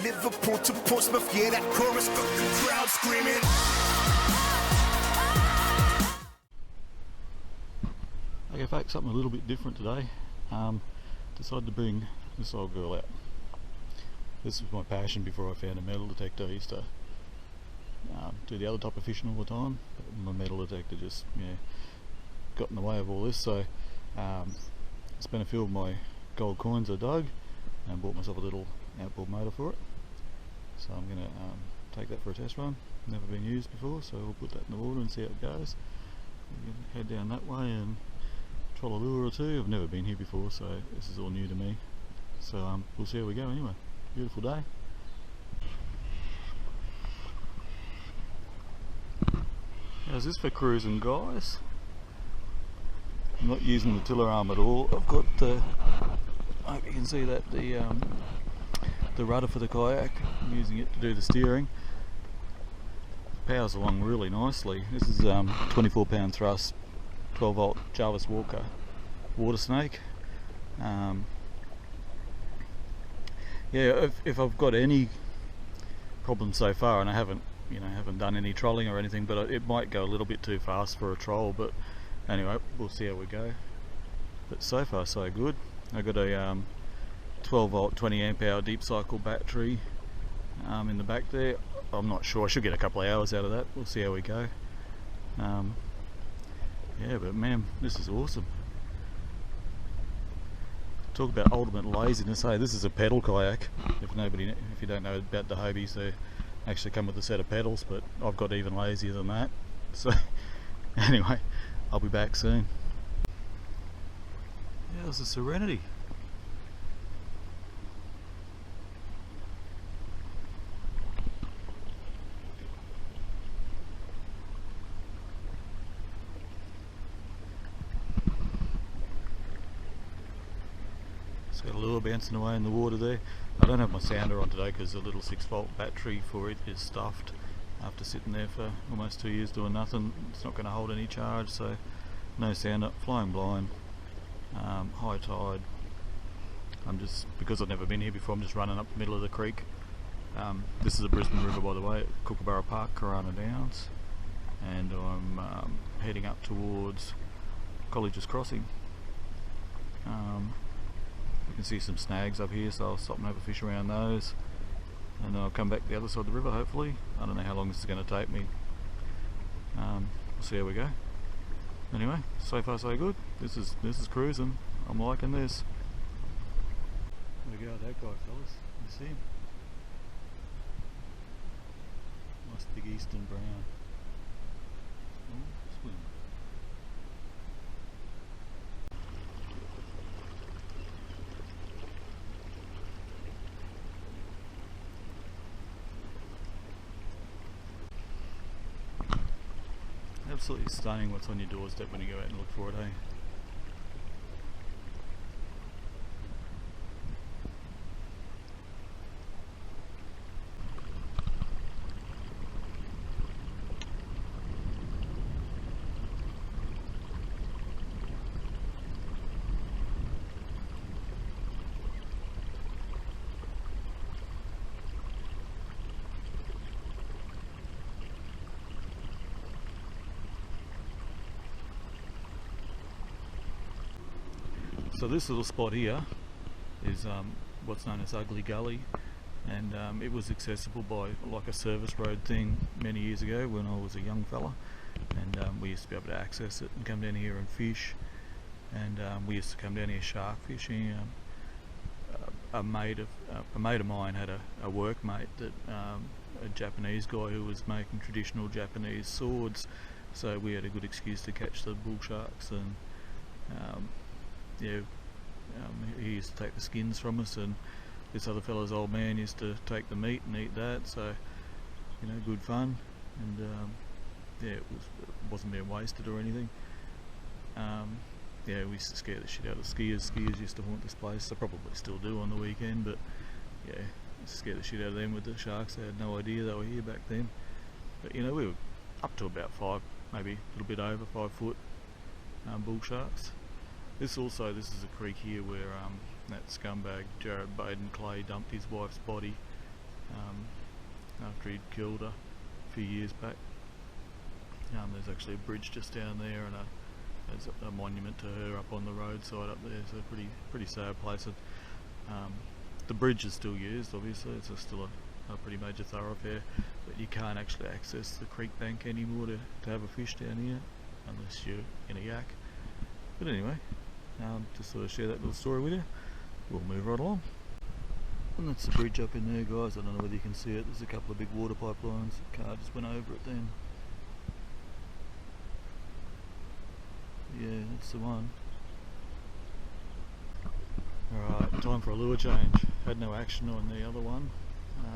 Liverpool to Portsmouth, yeah, that chorus got the crowd screaming. Okay folks, something a little bit different today. Decided to bring this old girl out. This was my passion before I found a metal detector. I used to do the other type of fishing all the time, but my metal detector just got in the way of all this, so spent a few of my gold coins I dug and bought myself a little outboard motor for it. So I'm going to take that for a test run. Never been used before, so we'll put that in the water and see how it goes. We're going to head down that way and troll a lure or two. I've never been here before, so this is all new to me. So we'll see how we go anyway. Beautiful day. How's this for cruising, guys? I'm not using the tiller arm at all. I've got I hope you can see that, the rudder for the kayak. I'm using it to do the steering. Powers along really nicely. This is 24 pound thrust, 12 volt Jarvis Walker water snake. Yeah, if I've got any problems so far, and I haven't done any trolling or anything, but it might go a little bit too fast for a troll, but anyway, we'll see how we go. But so far so good. I got a 12 volt 20 amp hour deep cycle battery in the back there. I'm not sure, I should get a couple of hours out of that. We'll see how we go. Yeah, but man, this is awesome. Talk about ultimate laziness. Hey, this is a pedal kayak. If you don't know about the Hobies, they actually come with a set of pedals, but I've got even lazier than that. So anyway, I'll be back soon. How's the Serenity? It's got a lure bouncing away in the water there. I don't have my sounder on today because the little 6 volt battery for it is stuffed. After sitting there for almost 2 years doing nothing, it's not going to hold any charge, so no sounder. Flying blind, high tide. Because I've never been here before, I'm just running up the middle of the creek. This is the Brisbane River, by the way, at Kookaburra Park, Corona Downs, and I'm heading up towards Colleges Crossing. You can see some snags up here, so I'll stop and have a fish around those, and then I'll come back the other side of the river hopefully. I don't know how long this is going to take me. We'll see how we go. Anyway, so far so good. This is cruising. I'm liking this. There we go, that guy, fellas. You see him? Nice big eastern brown. Oh, swim. Absolutely stunning what's on your doorstep when you go out and look for it, eh? So this little spot here is what's known as Ugly Gully, and it was accessible by like a service road thing many years ago when I was a young fella, and we used to be able to access it and come down here and fish, and we used to come down here shark fishing. A mate of mine had a workmate that a Japanese guy who was making traditional Japanese swords, so we had a good excuse to catch the bull sharks, and he used to take the skins from us, and this other fella's old man used to take the meat and eat that, so good fun, and it wasn't being wasted or anything. We used to scare the shit out of skiers. Skiers used to haunt this place. They probably still do on the weekend, but yeah, used to scare the shit out of them with the sharks. They had no idea they were here back then. But we were up to about 5, maybe a little bit over 5 foot bull sharks. This is a creek here where that scumbag Jared Baden Clay dumped his wife's body after he'd killed her a few years back. There's actually a bridge just down there, and there's a monument to her up on the roadside up there. So pretty sad place. And, the bridge is still used, obviously. It's still a pretty major thoroughfare, but you can't actually access the creek bank anymore to have a fish down here unless you're in a yak. But anyway, just sort of share that little story with you. We'll move right along. And that's the bridge up in there, guys. I don't know whether you can see it. There's a couple of big water pipelines. The car just went over it then. Yeah, that's the one. Alright, time for a lure change. Had no action on the other one,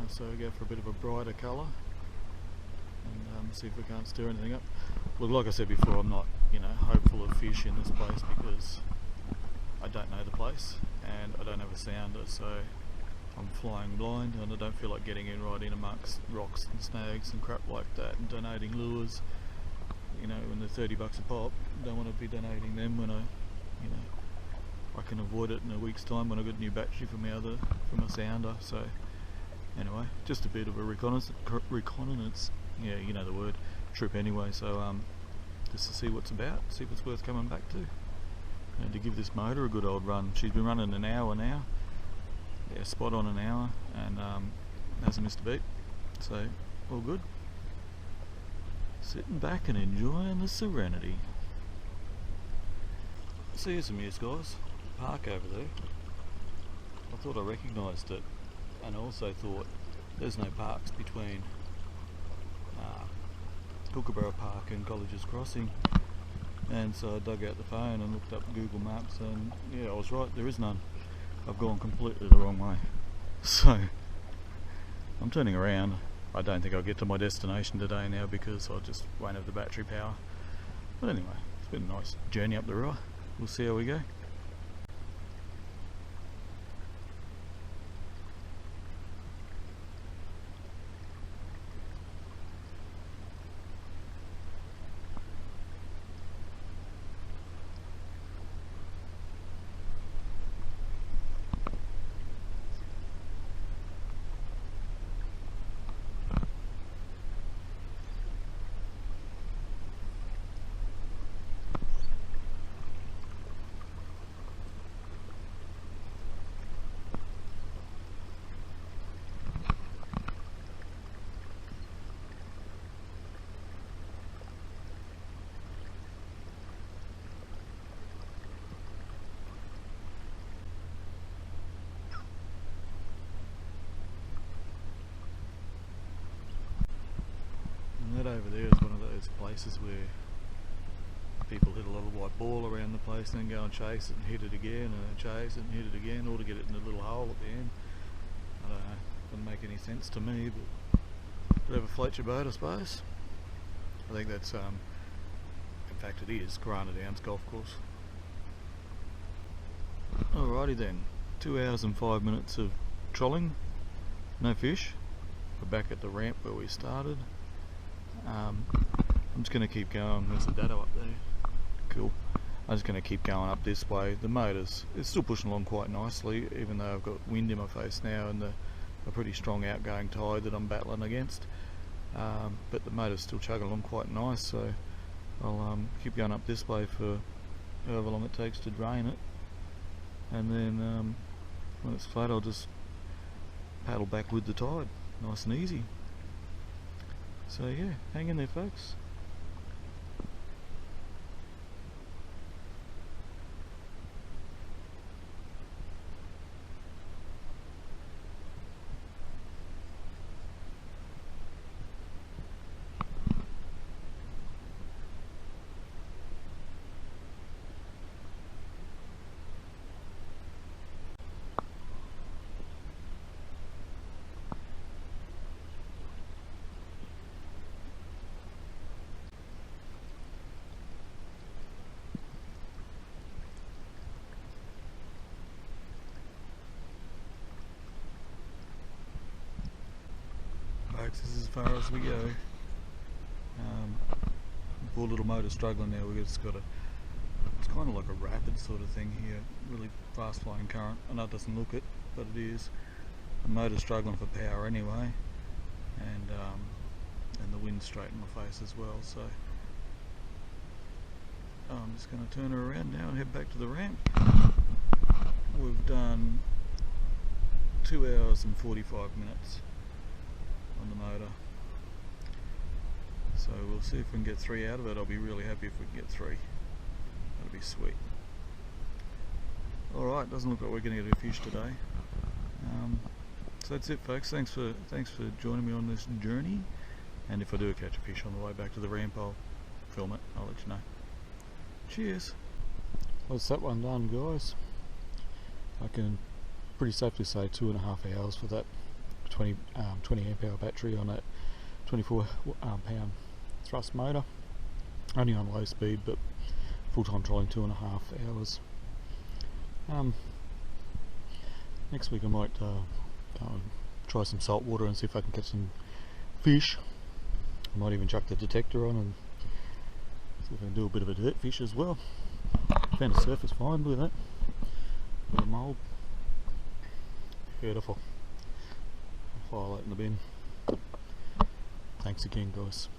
so we go for a bit of a brighter colour and see if we can't stir anything up. Well, like I said before, I'm not, hopeful of fish in this place because I don't know the place and I don't have a sounder, so I'm flying blind and I don't feel like getting in right in amongst rocks and snags and crap like that and donating lures. When they're $30 a pop, don't want to be donating them when I can avoid it in a week's time when I got a new battery for my sounder. So anyway, just a bit of a reconnaissance, yeah, you know the word, trip anyway. So just to see what's about, see if it's worth coming back to, and to give this motor a good old run. She's been running an hour now, yeah, spot on an hour, and hasn't missed a beat. So all good. Sitting back and enjoying the serenity. See you some years, guys. Park over there. I thought I recognised it, and I also thought there's no parks between Kookaburra Park and Colleges Crossing, and so I dug out the phone and looked up Google Maps, and yeah, I was right, there is none. I've gone completely the wrong way, so I'm turning around. I don't think I'll get to my destination today now because I just won't have the battery power. But anyway, it's been a nice journey up the river. We'll see how we go. Over there is one of those places where people hit a lot of white ball around the place and then go and chase it and hit it again and then chase it and hit it again, all to get it in a little hole at the end. I don't know, doesn't make any sense to me, but whatever floats your boat, I suppose. I think that's, in fact it is, Grana Downs Golf Course. Alrighty then, 2 hours and 5 minutes of trolling, no fish. We're back at the ramp where we started. I'm just going to keep going. There's a dado up there. Cool. I'm just going to keep going up this way. The motor's still pushing along quite nicely, even though I've got wind in my face now and a pretty strong outgoing tide that I'm battling against. But the motor's still chugging along quite nice, so I'll keep going up this way for however long it takes to drain it. And then when it's flat, I'll just paddle back with the tide. Nice and easy. So yeah, hang in there, folks. This is as far as we go. Poor little motor struggling now. It's kind of like a rapid sort of thing here, really fast flowing current. I know it doesn't look it, but it is. the motor's struggling for power anyway, and the wind's straight in my face as well, so I'm just going to turn her around now and head back to the ramp. We've done 2 hours and 45 minutes on the motor, so we'll see if we can get 3 out of it. I'll be really happy if we can get 3. That'll be sweet. Alright, doesn't look like we're going to get a fish today. So that's it, folks. Thanks for joining me on this journey, and if I do catch a fish on the way back to the ramp, I'll film it. I'll let you know. Cheers. That's that one done, guys. I can pretty safely say 2.5 hours for that 20 amp hour battery on that 24 pound thrust motor. Only on low speed, but full time trolling 2.5 hours. Next week I might try some salt water and see if I can catch some fish. I might even chuck the detector on and see if I can do a bit of a dirt fish as well. Found a surface find, look at that. Bit of mould. Beautiful. I'll file that in the bin. Thanks again, guys.